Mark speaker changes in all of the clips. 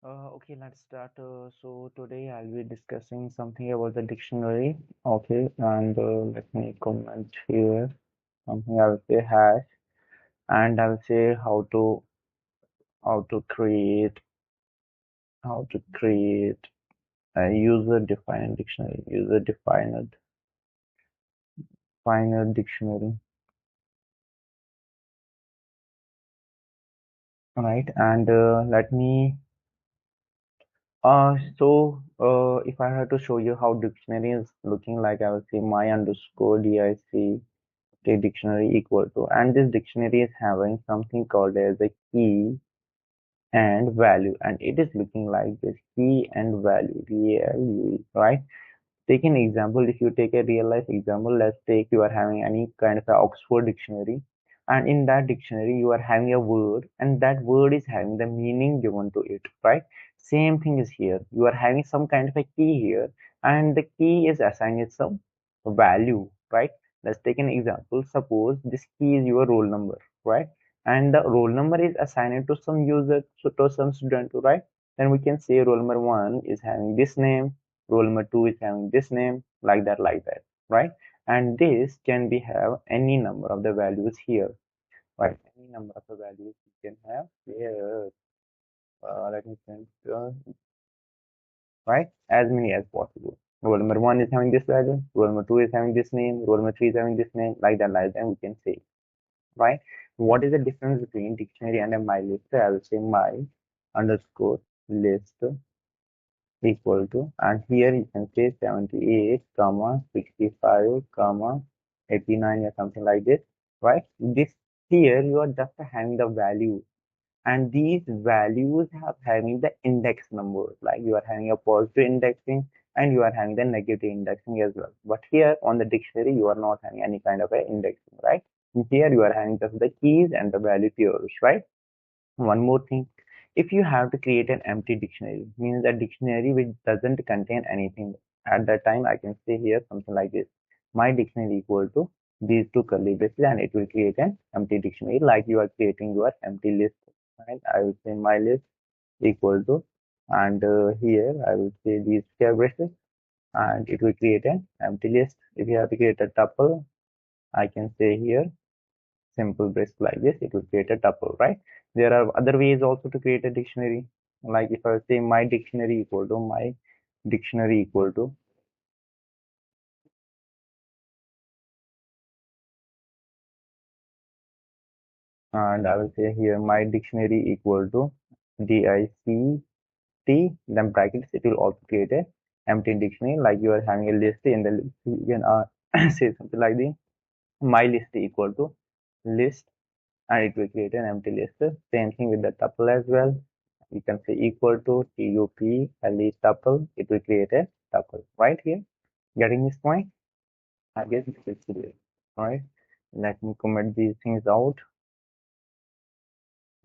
Speaker 1: Okay, let's start. So today I'll be discussing something about the dictionary. Okay, and let me comment here. Something I will say hash, and I'll say how to create a user-defined dictionary. User-defined dictionary. All right, and let me. If I had to show you how dictionary is looking like, I will say my underscore dic dictionary equal to, and this dictionary is having something called as a key and value, and it is looking like this key and value, VALUE, right? Take an example. If you take a real life example, let's take you are having any kind of a Oxford dictionary, and in that dictionary you are having a word, and that word is having the meaning given to it, right? Same thing is here. You are having some kind of a key here, and the key is assigned it some value, right? Let's take an example. Suppose this key is your roll number, right? And the roll number is assigned to some user, so to some student, right? Then we can say roll number one is having this name, roll number two is having this name, like that, right? And this can be have any number of the values here, right? Any number of the values you can have here. Let me think, right? As many as possible. Roll number one is having this value, roll number two is having this name, roll number three is having this name, like that, we can say, right? What is the difference between dictionary and a my list? I will say my underscore list equal to, and here you can say 78 comma 65 comma 89 or something like this, right? This here you are just having the value, and these values have having the index numbers, like you are having a positive indexing and you are having the negative indexing as well. But here on the dictionary you are not having any kind of a indexing, right? Here you are having just the keys and the value pairs, right? One more thing, if you have to create an empty dictionary, means a dictionary which doesn't contain anything, at that time I can say here something like this: my dictionary equal to these two curly braces, and it will create an empty dictionary like you are creating your empty list. Right? I will say my list equal to, and here I will say these square braces, and it will create an empty list. If you have to create a tuple, I can say here simple brace like this, it will create a tuple, right? There are other ways also to create a dictionary. Like if I say my dictionary equal to and I will say here my dictionary equal to DICT, then brackets, it will also create a empty dictionary, like you are having a list. In the list you can say something like the my list equal to list, and it will create an empty list. Same thing with the tuple as well. You can say equal to tuple tuple, it will create a tuple right here. Getting this point? I guess it is clear. Alright, let me comment these things out.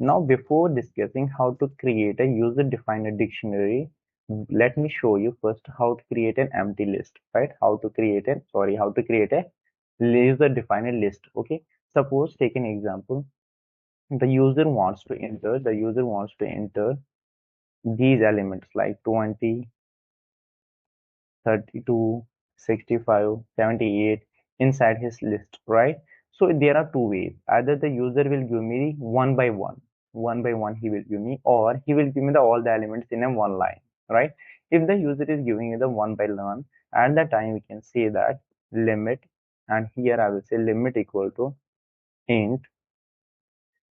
Speaker 1: Now, before discussing how to create a user-defined dictionary, let me show you first how to create an empty list, right? How to create a user-defined list. Okay, suppose take an example. The user wants to enter these elements like 20, 32, 65, 78 inside his list, right? So there are two ways. Either the user will give me one by one he will give me, or he will give me all the elements in a one line, right? If the user is giving me the one by one, at that time we can say that limit, and here I will say limit equal to int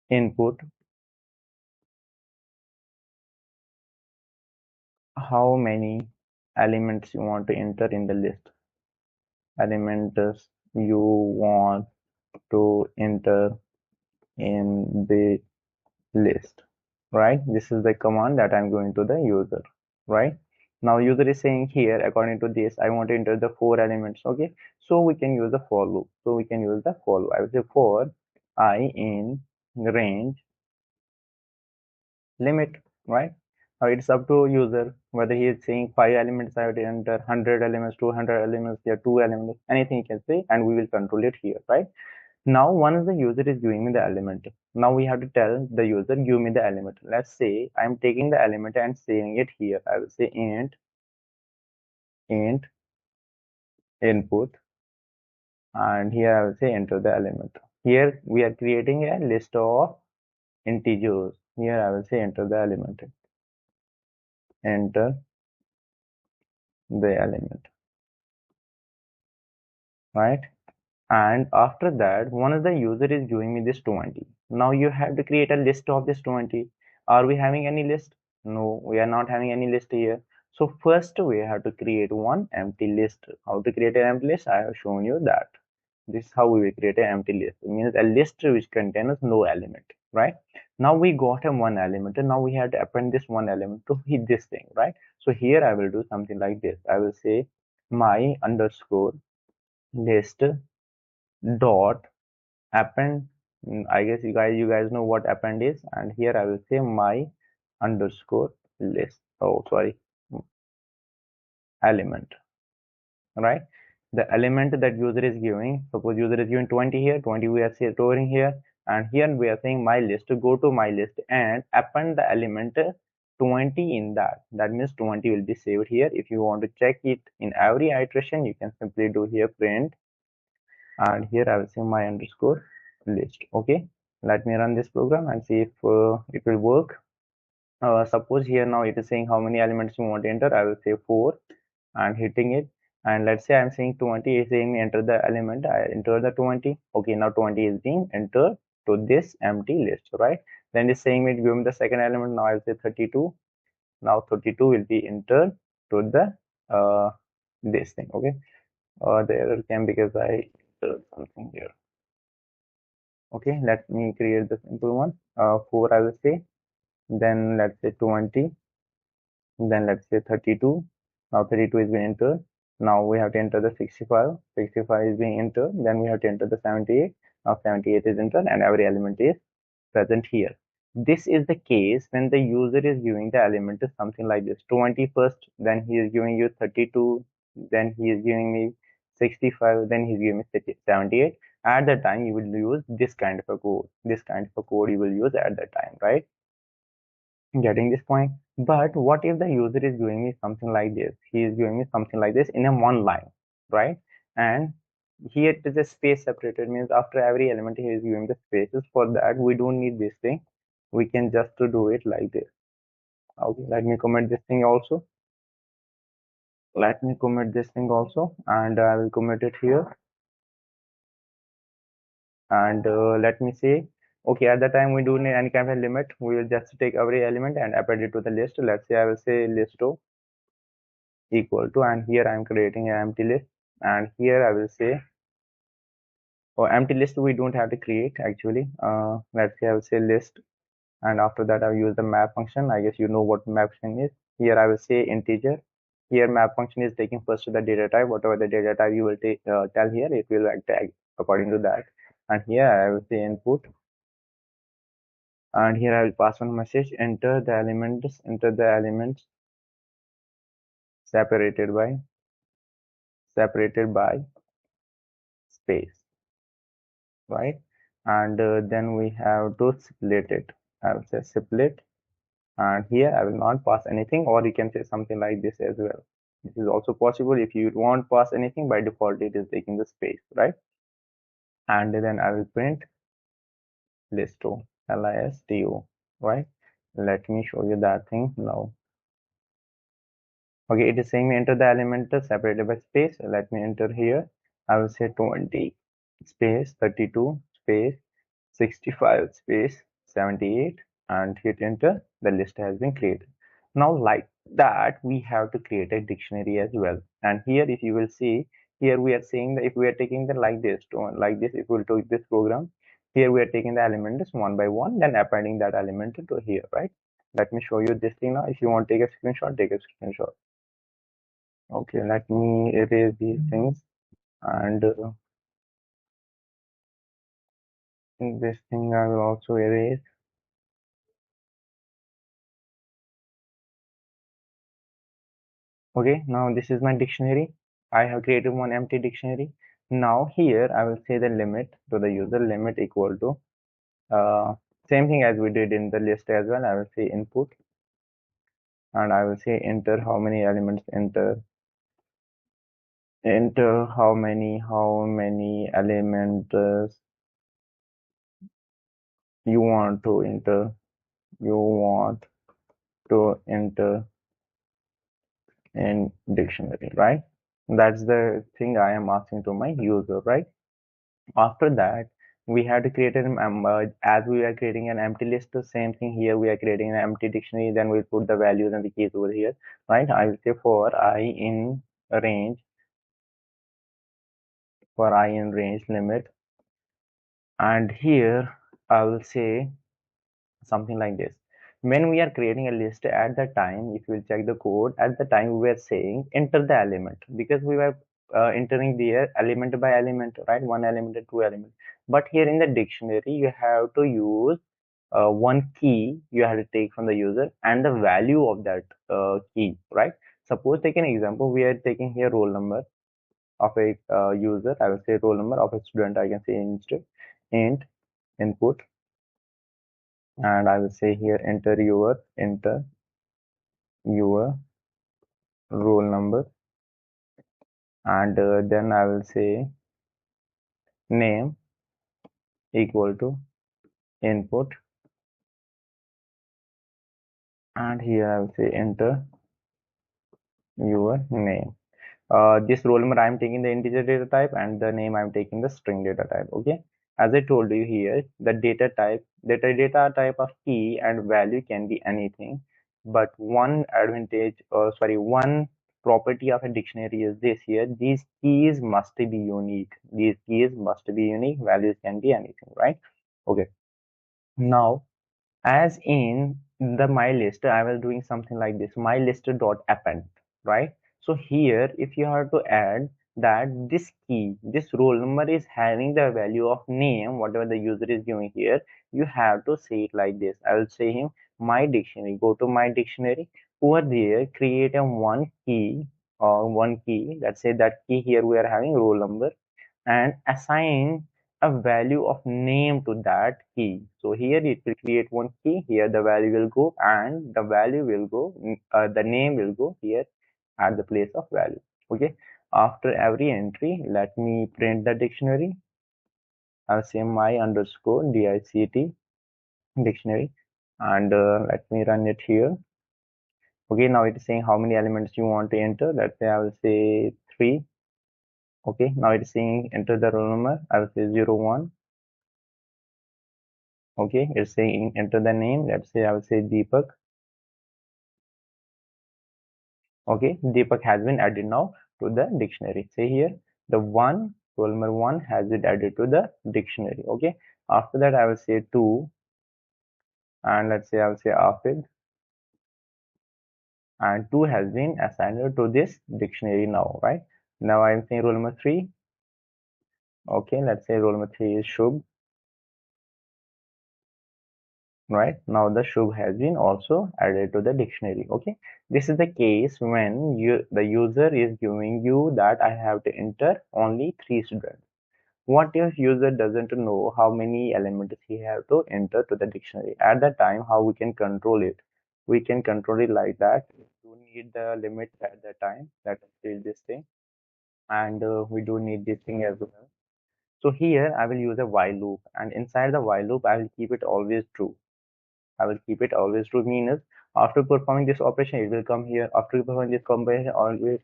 Speaker 1: input how many elements you want to enter in the list. Elements you want to enter in the list, right? This is the command that I'm going to the user, right? Now user is saying here, according to this, I want to enter the four elements. Okay, so we can use the for loop. I will say for I in range limit, right? Now it's up to user whether he is saying 5 elements I have to enter, 100 elements, 200 elements, there are 2 elements, anything you can say, and we will control it here, right? Now once the user is giving me the element, now we have to tell the user give me the element. Let's say I'm taking the element and saving it here. I will say int input, and here I will say enter the element. Here we are creating a list of integers. Here I will say enter the element. Enter the element, right? And after that, once the user is giving me this 20, now you have to create a list of this 20. Are we having any list? No, we are not having any list here. So first we have to create one empty list. How to create an empty list? I have shown you that. This is how we will create an empty list. It means a list which contains no element, right? Now we got a one element, and now we have to append this one element to hit this thing, right? So here I will do something like this. I will say my underscore list dot append. I guess you guys know what append is, and here I will say my underscore list. Oh, sorry, element, right? The element that user is giving. Suppose user is giving 20 here, 20 we are storing here, and here we are saying my list. Go to my list and append the element 20 in that. That means 20 will be saved here. If you want to check it in every iteration, you can simply do here print, and here I will say my underscore list. Okay, let me run this program and see if it will work. Suppose here now it is saying how many elements you want to enter. I will say 4 and hitting it, and let's say I'm saying 20 is saying enter the element. I enter the 20. Okay, now 20 is being entered to this empty list, right? Then it's saying me give me the second element. Now I'll say 32. Now 32 will be entered to the this thing. Okay, the error came because I entered something here. Okay, let me create the simple one. 4 I will say, then let's say 20, then let's say 32. Now 32 is being entered. Now we have to enter the 65. 65 is being entered. Then we have to enter the 78. Now 78 is entered, and every element is present here. This is the case when the user is giving the element is something like this: 20 first, then he is giving you 32, then he is giving me 65, then he's giving me 78. At that time, you will use this kind of a code. This kind of a code you will use at that time, right? Getting this point? But what if the user is giving me something like this? He is giving me something like this in a one line, right? And here it is a space separated, means after every element he is giving the spaces. For that we don't need this thing. We can just to do it like this. Okay, let me comment this thing also. Let me commit this thing also, and I will commit it here. And let me say, okay, at the time we don't need any kind of limit. We will just take every element and append it to the list. Let's say I will say list o equal to, and here I am creating an empty list, and here I will say, or empty list we don't have to create actually. Let's say I will say list, and after that I will use the map function. I guess you know what map function is. Here I will say integer. Here map function is taking first the data type. Whatever the data type you will take tell here, it will tag according to that. And here I will say input, and here I will pass one message: enter the elements separated by space, right? And then we have to split it. I will say split, and here I will not pass anything, or you can say something like this as well. This is also possible. If you won't pass anything, by default it is taking the space, right? And then I will print listo, listo, right? Let me show you that thing now. Okay, it is saying me enter the element separated by space. Let me enter here. I will say 20 space 32 space 65 space 78 and hit enter. The list has been created. Now like that we have to create a dictionary as well. And here if you will see, here we are saying that if we are taking the like this if we will take this program, here we are taking the elements one by one, then appending that element to here, right? Let me show you this thing now. If you want to take a screenshot, take a screenshot. Okay, let me erase these things, and this thing I will also erase. Okay, now this is my dictionary. I have created one empty dictionary. Now here I will say the limit to the user, limit equal to same thing as we did in the list as well. I will say input, and I will say enter how many elements, enter how many elements you want to enter, you want to enter in dictionary, right? That's the thing I am asking to my user, right? After that, we have to create an as we are creating an empty list, the same thing here, we are creating an empty dictionary, then we'll put the values and the keys over here, right? I will say for I in range, for I in range limit, and here I will say something like this. When we are creating a list at the time, if you will check the code, at the time we were saying enter the element, because we were entering there element by element, right? One element and two elements. But here in the dictionary, you have to use one key you have to take from the user and the value of that key, right? Suppose take an example, we are taking here roll number of a user. I will say roll number of a student, I can say instead int input, and I will say here enter your roll number, and then I will say name equal to input, and here I will say enter your name. This roll number I'm taking the integer data type, and the name I'm taking the string data type. Okay, as I told you here, the data type of key and value can be anything, but one advantage, or sorry, one property of a dictionary is this here: these keys must be unique. These keys must be unique. Values can be anything, right? Okay. Now, as in the my list, I was doing something like this: my list dot append, right? So here, if you have to add that this key, this roll number is having the value of name, whatever the user is giving here, you have to say it like this. I will say him my dictionary, go to my dictionary, over there create a one key, or one key, let's say that key here we are having roll number, and assign a value of name to that key. So here it will create one key, here the value will go, and the value will go, the name will go here at the place of value. Okay. After every entry, let me print the dictionary. I'll say my underscore dict dictionary, and let me run it here. Okay, now it is saying how many elements you want to enter. Let's say I will say 3. Okay, now it is saying enter the roll number. I will say 01. Okay, it's saying enter the name. Let's say I will say Deepak. Okay, Deepak has been added now to the dictionary. Say here the one roll number 1 has been added to the dictionary. Okay, after that I will say 2, and let's say I will say Afid, and 2 has been assigned to this dictionary now, right? Now I am saying roll number 3. Okay, let's say roll number 3 is Shubh. Right, now the Shubh has been also added to the dictionary. Okay, this is the case when the user is giving you that I have to enter only 3 students. What if user doesn't know how many elements he have to enter to the dictionary? At that time, how we can control it? We can control it like that. We do need the limit at that time. Let us change this thing, and we do need this thing as well. So here I will use a while loop, and inside the while loop I will keep it always true. I will keep it always true, means after performing this operation, it will come here. After performing this combination, always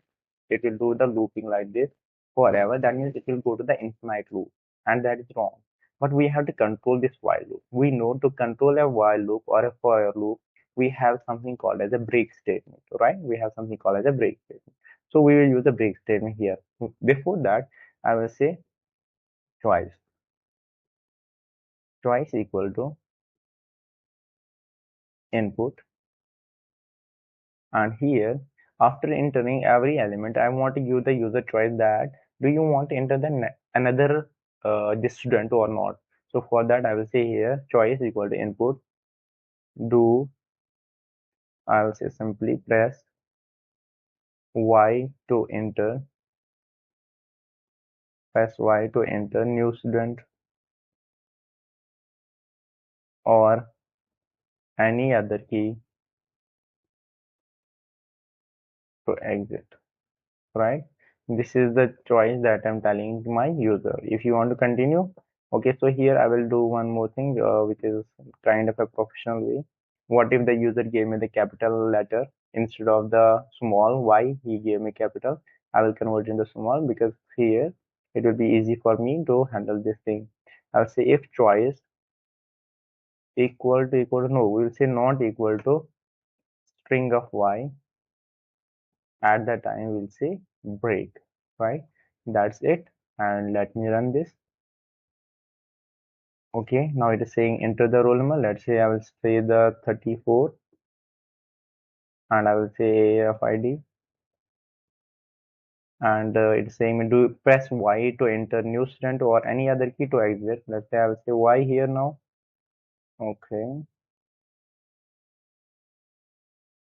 Speaker 1: it will do the looping like this forever. That means it will go to the infinite loop, and that is wrong. But we have to control this while loop. We know to control a while loop or a for loop, we have something called as a break statement, right? We have something called as a break statement. So we will use a break statement here. Before that, I will say choice. Choice equal to input, and here after entering every element I want to give the user choice that do you want to enter the another this student or not. So for that I will say here choice equal to input, do, I will say simply press y to enter Press Y to enter new student or any other key to exit, right? This is the choice that I'm telling to my user. If you want to continue, okay, so here I will do one more thing, which is kind of a professional way. What if the user gave me the capital letter instead of the small y, he gave me capital. I will convert into small because here it will be easy for me to handle this thing. I'll say if choice equal to no, we will say not equal to string of y. At that time we'll say break, right? That's it. And let me run this. Okay, now it is saying enter the roll number. Let's say I will say the 34 and I will say AFID, and it's saying me do press Y to enter new student or any other key to exit. Let's say I will say Y here now. Okay,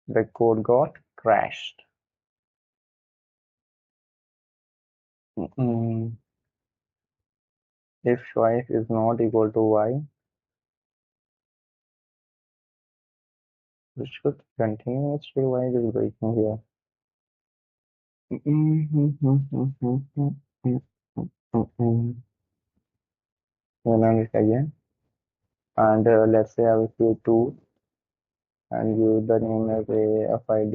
Speaker 1: the code got crashed. Mm, if choice is not equal to Y, we should continue. Still, why it is breaking here? Run it again, and let's say I will say 2 and give the name as a FID.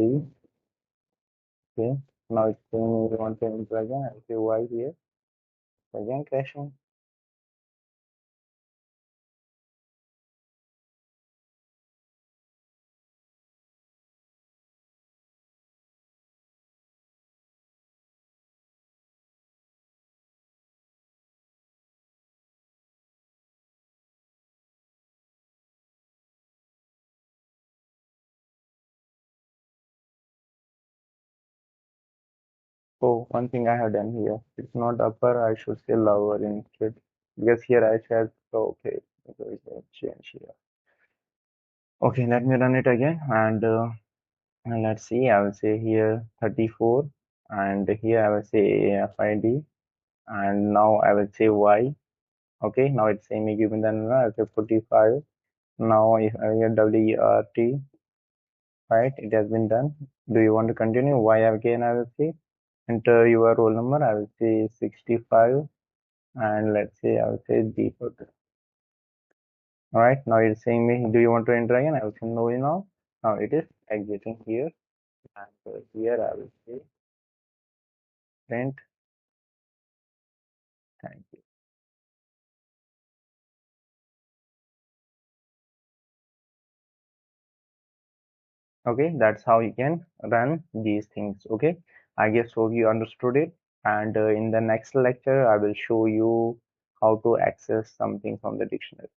Speaker 1: Okay, now it's saying we want to enter again. I'll say Y here. Again crashing. Oh, one thing I have done here. It's not upper, I should say lower instead. Because here I said, oh, okay, so we can change here. Okay, let me run it again and let's see. I will say here 34 and here I will say FID and now I will say Y. Okay, now it's saying me given the number, I will say 45. Now if I get WERT, right, it has been done. Do you want to continue? Y again, I will say. Enter your roll number. I will say 65 and let's say I will say Deepak. All right, now it's saying me, do you want to enter again? I will say no now. Now it is exiting here and here I will say print. Thank you. Okay, that's how you can run these things. Okay, I guess hope you understood it. And in the next lecture, I will show you how to access something from the dictionary.